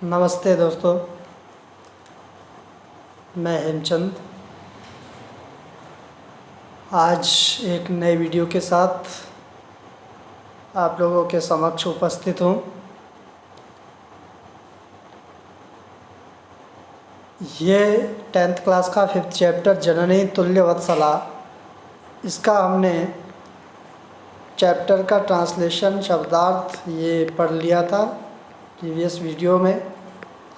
नमस्ते दोस्तों, मैं हेमचंद आज एक नए वीडियो के साथ आप लोगों के समक्ष उपस्थित हूँ। ये 10th क्लास का 5th चैप्टर जननी तुल्य वत्सला, इसका हमने चैप्टर का ट्रांसलेशन शब्दार्थ ये पढ़ लिया था प्रीवियस वीडियो में।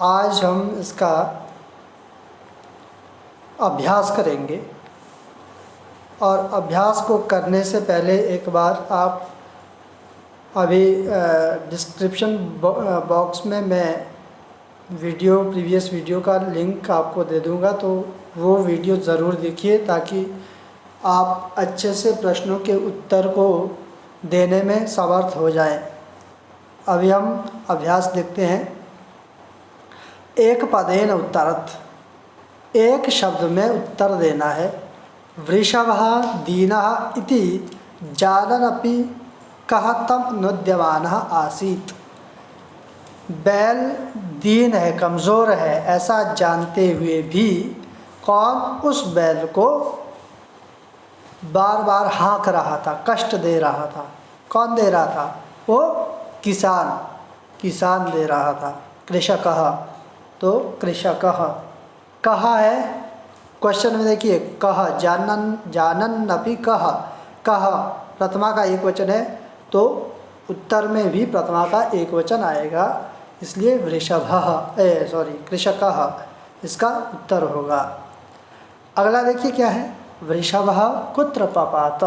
आज हम इसका अभ्यास करेंगे और अभ्यास को करने से पहले एक बार आप अभी डिस्क्रिप्शन बॉक्स में मैं प्रीवियस वीडियो का लिंक आपको दे दूंगा, तो वो वीडियो ज़रूर देखिए ताकि आप अच्छे से प्रश्नों के उत्तर को देने में समर्थ हो जाएं। अभी हम अभ्यास देखते हैं। एक पदेन उत्तरत, एक शब्द में उत्तर देना है। वृषभः दीनः इति जानन्नपि कः तं नुद्यमानः आसीत्। बैल दीन है, कमज़ोर है, ऐसा जानते हुए भी कौन उस बैल को बार बार हाँक रहा था, कष्ट दे रहा था। कौन दे रहा था? वो किसान दे रहा था। कृषकः, तो कृषकः कहा है क्वेश्चन में, देखिए कह जानन्नपि कह प्रथमा का एक वचन है, तो उत्तर में भी प्रथमा का एक वचन आएगा, इसलिए कृषकः इसका उत्तर होगा। अगला देखिए क्या है। वृषभः कुत्र पपात,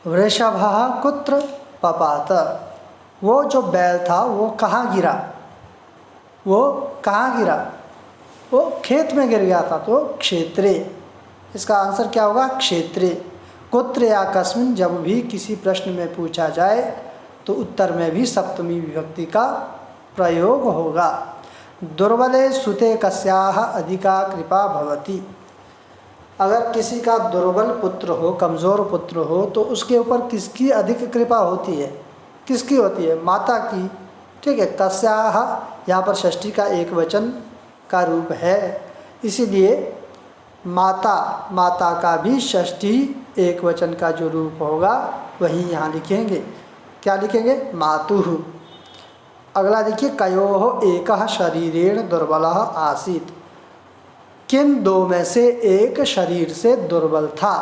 वृषभः कुत्र पपात, वो जो बैल था वो कहाँ गिरा? वो खेत में गिर गया था, तो क्षेत्रे। इसका आंसर क्या होगा? क्षेत्रे। कुत्र या कस्मिन जब भी किसी प्रश्न में पूछा जाए तो उत्तर में भी सप्तमी विभक्ति का प्रयोग होगा। दुर्बले सुते कस्याः अधिका कृपा भवति। अगर किसी का दुर्बल पुत्र हो, कमज़ोर पुत्र हो, तो उसके ऊपर किसकी अधिक कृपा होती है? किसकी होती है? माता की। ठीक है, कस्याः यहाँ पर षष्ठी का एक वचन का रूप है, इसीलिए माता का भी षष्ठी एक वचन का जो रूप होगा वही यहाँ लिखेंगे। क्या लिखेंगे? मातुः। अगला देखिए, कयोः एकः शरीरेण दुर्बलः आसीत्। किन दो में से एक शरीर से दुर्बल था?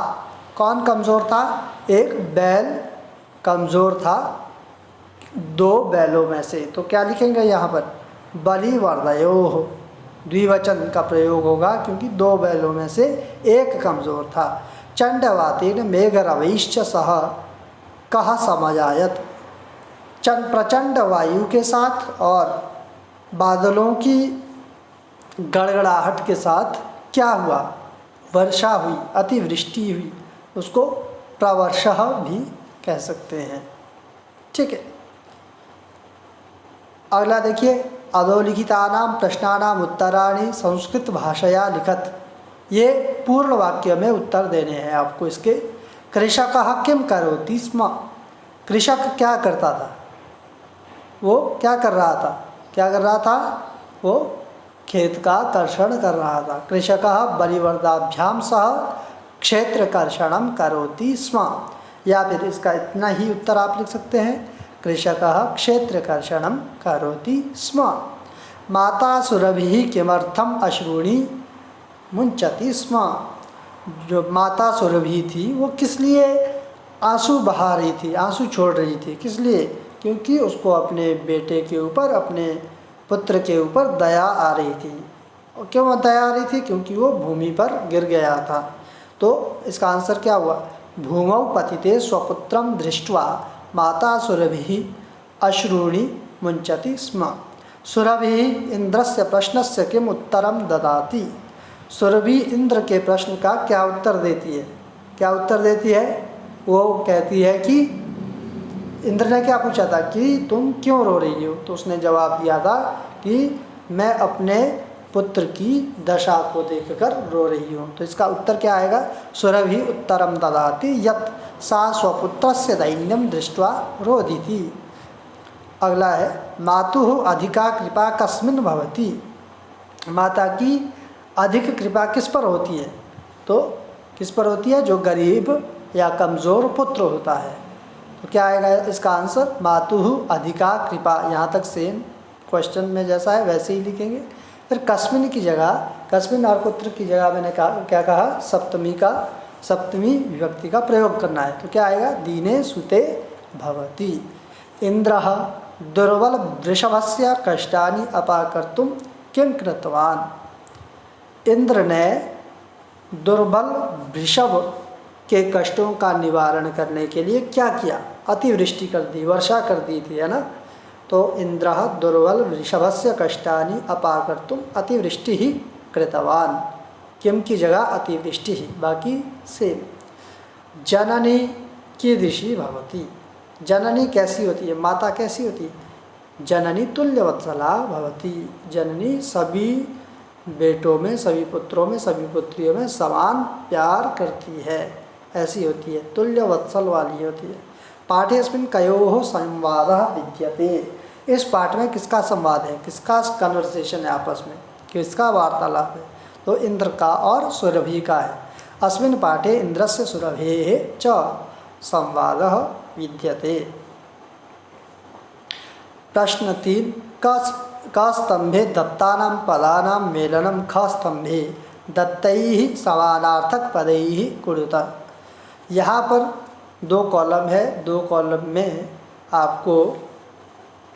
कौन कमज़ोर था? एक बैल कमज़ोर था दो बैलों में से, तो क्या लिखेंगे यहाँ पर? बलिवर्दयोः। द्विवचन का प्रयोग होगा क्योंकि दो बैलों में से एक कमज़ोर था। चंडवातेन मेघरवैश्च सह कः समजायत। प्रचंड वायु के साथ और बादलों की गड़गड़ाहट के साथ क्या हुआ? वर्षा हुई, अतिवृष्टि हुई। उसको प्रवर्षः भी कह सकते हैं। ठीक है, अगला देखिए। अधोलिखितानां प्रश्नानां उत्तराणि संस्कृत भाषया लिखत। ये पूर्ण वाक्य में उत्तर देने हैं आपको इसके। कृषकः किं करोति स्म। कृषक क्या करता था? वो क्या कर रहा था? वो खेत का कर्षण कर रहा था। कृषकः बलिवर्दाभ्याम सह क्षेत्रकर्षणं करोति स्म। या फिर इसका इतना ही उत्तर आप लिख सकते हैं, कृषकः क्षेत्रकर्षणं करोति स्म। माता सुरभिः किमर्थम अश्रूणि मुंचति स्म। जो माता सुरभि थी वो किस लिए आंसू बहा रही थी, आंसू छोड़ रही थी? किस लिए? क्योंकि उसको अपने बेटे के ऊपर, अपने पुत्र के ऊपर दया आ रही थी। और क्यों दया आ रही थी? क्योंकि वो भूमि पर गिर गया था। तो इसका आंसर क्या हुआ? भूमौ पतिते स्वपुत्रं दृष्ट्वा माता सुरभिः अश्रूणि मुंचति स्म। सुरभिः इंद्रस्य प्रश्नस्य किम उत्तरम ददाति। सुरभि इंद्र के प्रश्न का क्या उत्तर देती है? क्या उत्तर देती है? वो कहती है कि इंद्र ने क्या पूछा था कि तुम क्यों रो रही हो? तो उसने जवाब दिया था कि मैं अपने पुत्र की दशा को देखकर रो रही हूँ। तो इसका उत्तर क्या आएगा? सुरभि उत्तरम ददाति यत् सा स्वपुत्रस्य दैन्यम दृष्ट्वा रोदिति। अगला है मातुः अधिका कृपा कस्मिन् भवति। माता की अधिक कृपा किस पर होती है? तो किस पर होती है? जो गरीब या कमज़ोर पुत्र होता है। तो क्या आएगा इसका आंसर? मातुः अधिका कृपा। यहाँ तक सेम क्वेश्चन में जैसा है वैसे ही लिखेंगे। फिर कस्मिन की जगह, कस्मिन और पुत्र की जगह मैंने क्या कहा? सप्तमी विभक्ति का प्रयोग करना है। तो क्या आएगा? दीने सुते भवति। इंद्रः दुर्बल वृषभस्य कष्टानि अपाकर्तुं किं कृतवान्। इंद्र ने दुर्बल वृषभ के कष्टों का निवारण करने के लिए क्या किया? अतिवृष्टि कर दी, वर्षा कर दी थी, है ना। तो इंद्रः दुर्बल वृषभस्य कष्टानि अपाकर्तुं अतिवृष्टि ही कृतवान्। किम की जगह अतिवृष्टि ही, बाकी सेम। जननी कीदृशी भवति। जननी कैसी होती है? माता कैसी होती है? जननी तुल्यवत्सला भवति। जननी सभी बेटों में, सभी पुत्रों में, सभी पुत्रियों में समान प्यार करती है, ऐसी होती है, तुल्यवत्सल वाली होती है। पाठेऽस्मिन् कयोः संवादः विद्यते। इस पाठ में किसका संवाद है? किसका कन्वर्सेशन है आपस में? किसका वार्तालाप है? तो इंद्र का और सुरभि का है। अस्मिन् पाठे इंद्रस्य सुरभेः च संवादः विद्यते। प्रश्न 3 क स्तंभे दत्तानां पदानां मेलनं ख स्तंभे दत्तैः समानार्थक पदैः कुरुत। यहाँ पर 2 कॉलम है, 2 कॉलम में आपको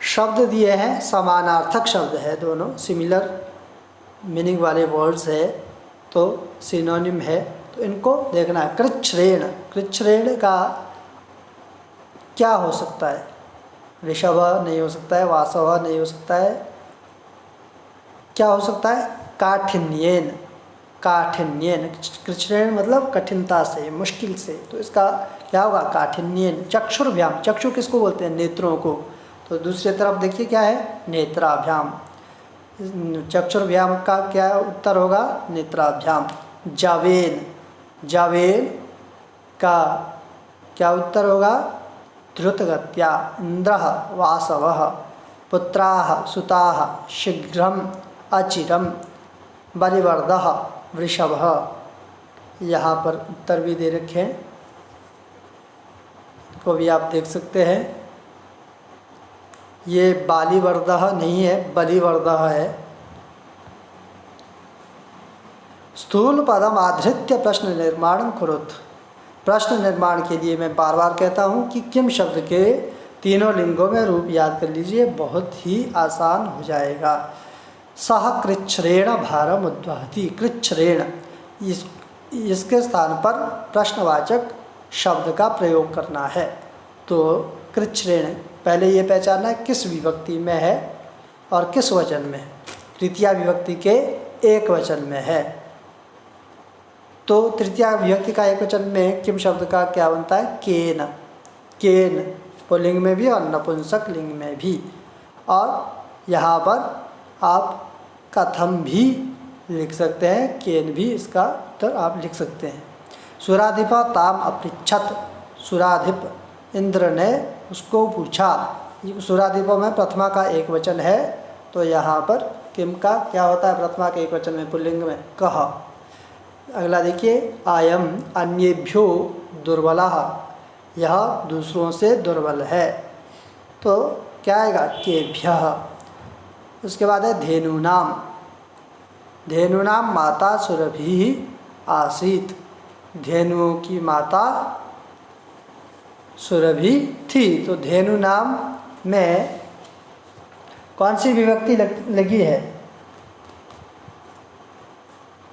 शब्द दिए हैं, समानार्थक शब्द है, दोनों सिमिलर मीनिंग वाले वर्ड्स है, तो सिनोनिम है। तो इनको देखना है। कृच्छ्रेण, कृच्छ्रेण का क्या हो सकता है? ऋषभ नहीं हो सकता है, वासव नहीं हो सकता है, क्या हो सकता है? काठिन्येन, काठिन्येन। कृच्छ्रेण मतलब कठिनता से, मुश्किल से, तो इसका क्या होगा? काठिन्येन। चक्षुर्भ्याम, चक्षु किसको बोलते हैं? नेत्रों को। तो दूसरी तरफ देखिए क्या है? नेत्राभ्याम। चक्षुर्भ्याम का क्या उत्तर होगा? नेत्राभ्याम। जावेन, जावेन का क्या उत्तर होगा? द्रुतगत्या। इंद्रः वासवः पुत्राः सुताः शीघ्रम अचिरम बलिवर्दः वृषभः। यहाँ पर उत्तर भी दे रखे हैं, को भी आप देख सकते हैं। ये बालिवर्दः नहीं है, बलिवर्दः है। स्थूल पदम आधृत्य प्रश्न निर्माण कुरुत। प्रश्न निर्माण के लिए मैं बार बार कहता हूँ कि किम शब्द के तीनों लिंगों में रूप याद कर लीजिए, बहुत ही आसान हो जाएगा। सह कृच्छ्रेण भारम उद्वहति। कृच्छ्रेण, इसके स्थान पर प्रश्नवाचक शब्द का प्रयोग करना है। तो कृच्छ्रेण, पहले ये पहचानना है किस विभक्ति में है और किस वचन में है। तृतीया विभक्ति के एक वचन में है। तो तृतीया विभक्ति का एक वचन में किम शब्द का क्या बनता है? केन। केन पुल्लिंग में भी और नपुंसक लिंग में भी। और यहाँ पर आप कथम भी लिख सकते हैं, केन भी इसका उत्तर आप लिख सकते हैं। सुराधिप ताम अपृच्छत। सुराधिप, इंद्र ने उसको पूछा। सुराधिप में प्रथमा का एक वचन है, तो यहाँ पर किम का क्या होता है? प्रथमा के एक वचन में पुल्लिंग में कह। अगला देखिए, आयम अन्येभ्यो दुर्बलः। यह दूसरों से दुर्बल है, तो क्या आएगा? केभ्यः। उसके बाद है धेनूनाम। धेनूनाम माता सुरभि आसीत। धेनुओं की माता सुरभि थी। तो धेनूनाम में कौन सी विभक्ति लगी है?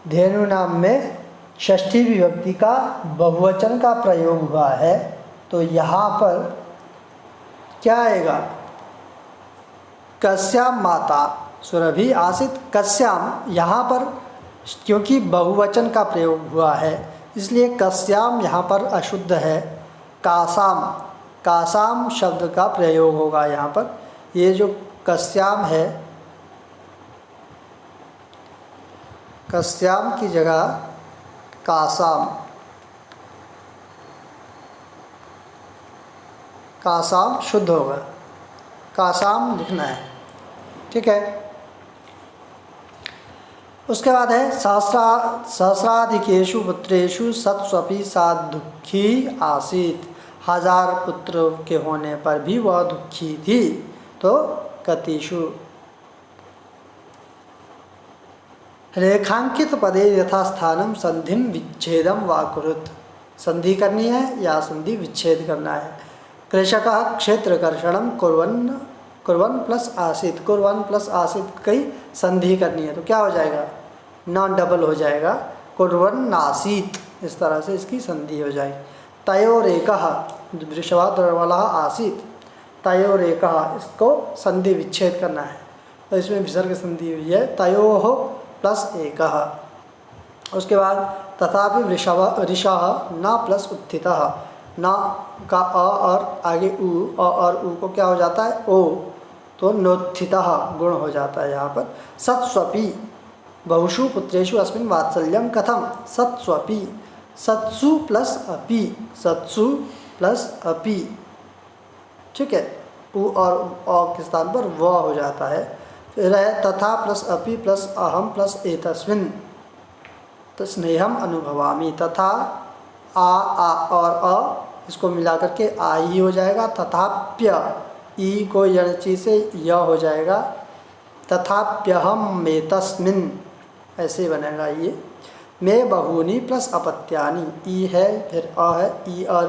धेनु नाम में षष्ठी विभक्ति का बहुवचन का प्रयोग हुआ है। तो यहाँ पर क्या आएगा? कस्याम माता सुरभि आसित। कस्याम, यहाँ पर क्योंकि बहुवचन का प्रयोग हुआ है इसलिए कस्याम यहाँ पर अशुद्ध है। कासाम, कासाम शब्द का प्रयोग होगा यहाँ पर। ये जो कस्याम है, कस्याम की जगह कासाम, कासाम शुद्ध होगा। कासाम लिखना है, ठीक है। उसके बाद है सहस्राधिकेषु पुत्रेषु सत्स्वपि सा दुखी आसीत। 1000 पुत्र के होने पर भी वह दुखी थी। तो कतिषु रेखांकित पदे यथास्थानम संधिम विच्छेदम वा कुरुत। संधि करनी है या संधि विच्छेद करना है। कृषकः क्षेत्रकर्षणम कुर्वन् प्लस आसीत, कुर्वन् प्लस आसीत कई संधि करनी है तो क्या हो जाएगा, नॉन डबल हो जाएगा, कुर्वन् आसीत, इस तरह से इसकी संधि हो जाएगी। तयोरेकः वृषभाद्रवलः आसीत, तयोरेकः इसको संधि विच्छेद करना है तो इसमें विसर्ग संधि हुई है, तयोः प्लस एकः। उसके बाद तथापि ऋषः न प्लस उत्थितः, न का अ और आगे उ, अ और उ को क्या हो जाता है, ओ, तो नोत्थितः गुण हो जाता है यहाँ पर। सत्स्वपि बहुषु पुत्रेषु अस्मिन् वात्सल्यम कथम, सत्स्वपि, सत्सु प्लस अपि, सत्सु प्लस अपि, ठीक है, उ और अ के स्थान पर व हो जाता है। फिर है तथा प्लस अपि प्लस अहम प्लस एतस्मिन् तो स्नेहम अनुभवामि, तथा आ और अ इसको मिला करके आ ही हो जाएगा। तथाप्य ई को यणची से य हो जाएगा। तथाप्यहम मेतस्मिन् ऐसे बनेगा ये। मे बहूनि प्लस अपत्यानि, ई है फिर अ है, ई और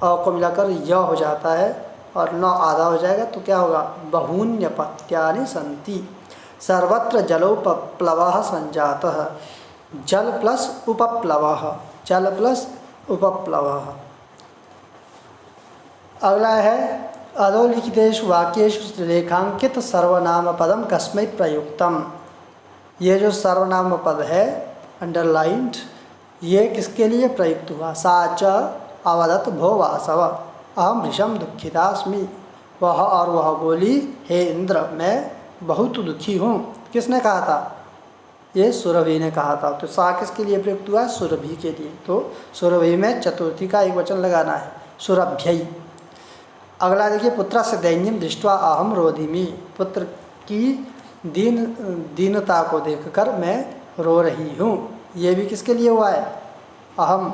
अ को मिलाकर य हो जाता है और न आधा हो जाएगा तो क्या होगा, बहून्यपत्यानि सन्ति। सर्वत्र जलोपप्लवः संजातः, जल प्लस उपप्लवः, जल प्लस उपप्लवः। अगला है अधोलिखितेषु वाक्येषु रेखांकित सर्वनाम पदम कस्मै प्रयुक्तम। ये जो सर्वनाम पद है अंडरलाइंड, ये किसके लिए प्रयुक्त हुआ। सा च अवदत् भो वासव अहम भृशं दुखितास्मि, वह और वह बोली हे इंद्र मैं बहुत दुखी हूँ। किसने कहा था, ये सुरभि ने कहा था। तो सा किसके लिए प्रयुक्त हुआ है, सुरभि के लिए। तो सुरभि में चतुर्थी का एक वचन लगाना है, सुरभ्यै। अगला देखिए, पुत्र से दैन्यम दृष्ट्वा अहम रोधिमी, पुत्र की दीनता को देखकर मैं रो रही हूँ। ये भी किसके लिए हुआ है, अहम,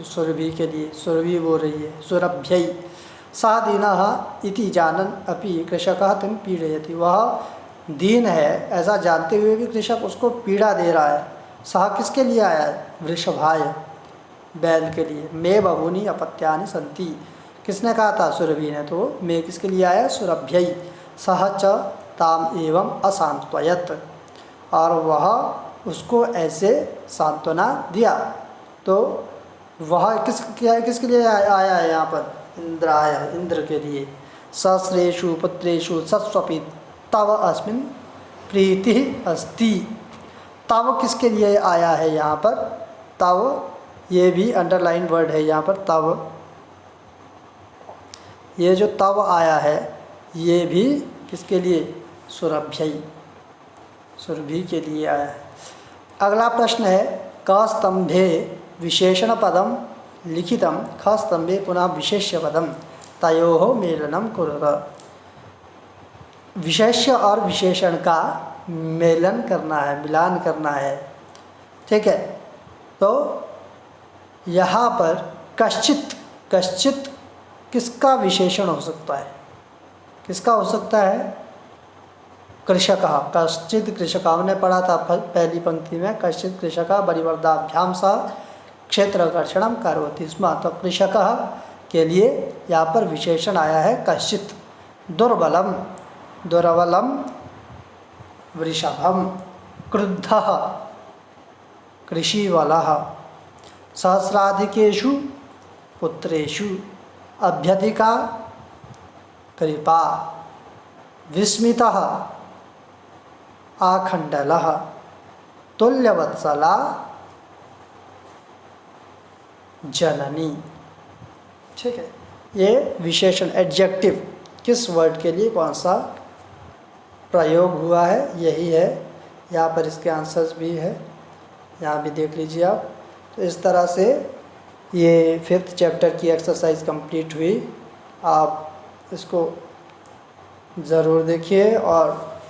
सुरभि के लिए, सुरभि बोल रही है, सुरभ्यै। सा दीनः इति जानन् अपि कृषकः तं पीड़यति, वह दीन है ऐसा जानते हुए भी कृषक उसको पीड़ा दे रहा है। सह किसके लिए आया है, वृषभाय, बैल के लिए। मे बहूनि अपत्यानि सन्ति, किसने कहा था, सुरभि ने। तो मे किसके लिए आया, सुरभ्यै। सह च ताम एवं असांत्वयत, और वह उसको ऐसे सांत्वना दिया। तो वह किसके लिए आया है यहाँ पर, इंद्र आया है, इंद्र के लिए। सहस्रेषु पुत्रेषु सत्स्वपि तव अस्मिन् प्रीति अस्ति, तव किसके लिए आया है यहाँ पर, तव, ये भी अंडरलाइन वर्ड है यहाँ पर, तव। ये जो तव आया है ये भी किसके लिए, सुरभ्यै, सुरभि के लिए आया है। अगला प्रश्न है, क स्तंभे विशेषण पदम लिखितम, ख स्तंभे पुनः विशेष्य पदम, तयोः मेलनम कुरुत। विशेष्य और विशेषण का मेलन करना है, मिलान करना है, ठीक है। तो यहाँ पर कश्चित, कश्चित किसका विशेषण हो सकता है, किसका हो सकता है, कृषकः, कश्चित् कृषकः। हमने पढ़ा था पहली पंक्ति में, कश्चित् कृषकः बलिवर्दाभ्याम सह क्षेत्रकर्षणम करोति स्म। तो कृषकः के लिए यहाँ पर विशेषण आया है कश्चित्। दुर्बलम, दुर्बलम वृषभम, क्रुद्धः कृषिवलः, सहस्राधिकेषु पुत्रेषु अभ्यधिका कृपा, विस्मितः आखंडलः, तुल्यवत्सला जननी, ठीक है। ये विशेषण एडजेक्टिव किस वर्ड के लिए कौन सा प्रयोग हुआ है, यही है। यहाँ पर इसके आंसर्स भी है, यहाँ भी देख लीजिए आप। तो इस तरह से ये 5th चैप्टर की एक्सरसाइज कंप्लीट हुई। आप इसको ज़रूर देखिए और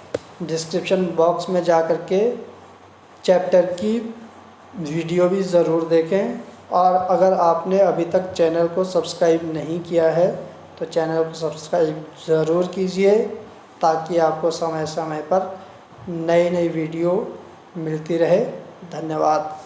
डिस्क्रिप्शन बॉक्स में जा कर के चैप्टर की वीडियो भी ज़रूर देखें। और अगर आपने अभी तक चैनल को सब्सक्राइब नहीं किया है तो चैनल को सब्सक्राइब ज़रूर कीजिए, ताकि आपको समय समय पर नई नई वीडियो मिलती रहे। धन्यवाद।